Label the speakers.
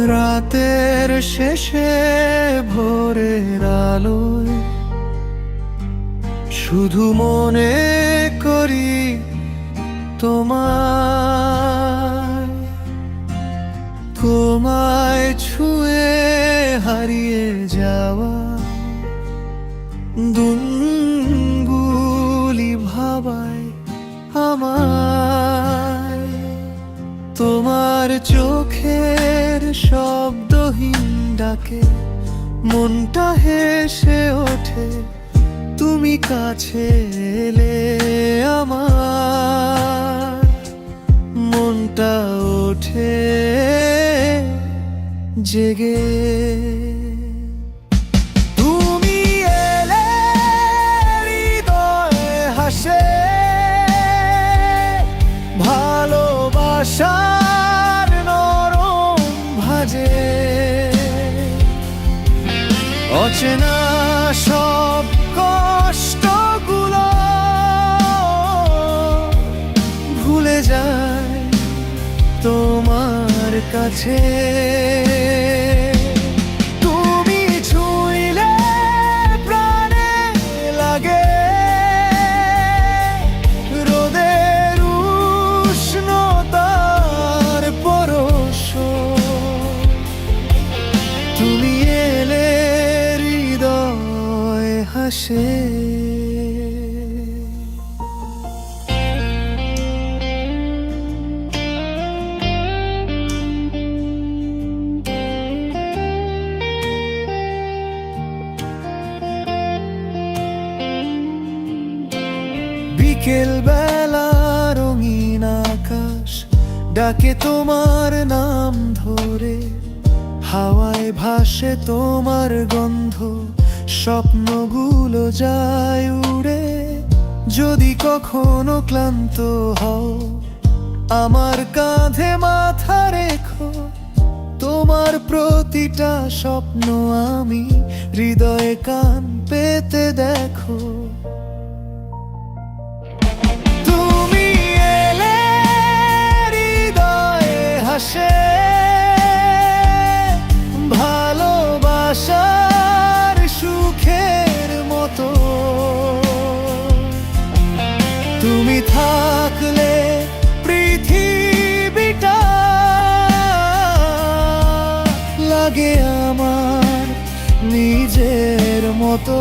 Speaker 1: রাতের শেষে ভোরের আলোয় শুধু মনে করি তোমায়, তোমায় ছুঁয়ে হারিয়ে যাওয়া দিনগুলি ভাবায় আমায়। তোমার চোখের শব্দহীন ডাকে মনটা হেসে ওঠে, তুমি কাছে এলে আমার মনটা ওঠে জেগে। তুমি এলে হৃদয়ে হাসে ভালোবাসার নরম ভাজে, অচেনা সব কষ্টগুলো ভুলে যায় তোমার কাছে। তুমি ছুঁইলে প্রাণে লাগে রোদের উষ্ণতার পরশ, তুমি এলে হৃদয় হাসে। বিকেল বেলা রঙিন আকাশ ডাকে তোমার নাম ধরে, হাওয়ায় ভাসে তোমার গন্ধ, স্বপ্নগুলো যায় উড়ে। যদি কখনো ক্লান্ত হও আমার কাঁধে মাথা রেখো, তোমার প্রতিটা স্বপ্ন আমি হৃদয়ে কান পেতে দেখো। তুমি এলে হৃদয়ে হাসে ভালোবাসার সুখের মতো, তুমি থাকলে পৃথিবীটা লাগে আমার নিজের মতো।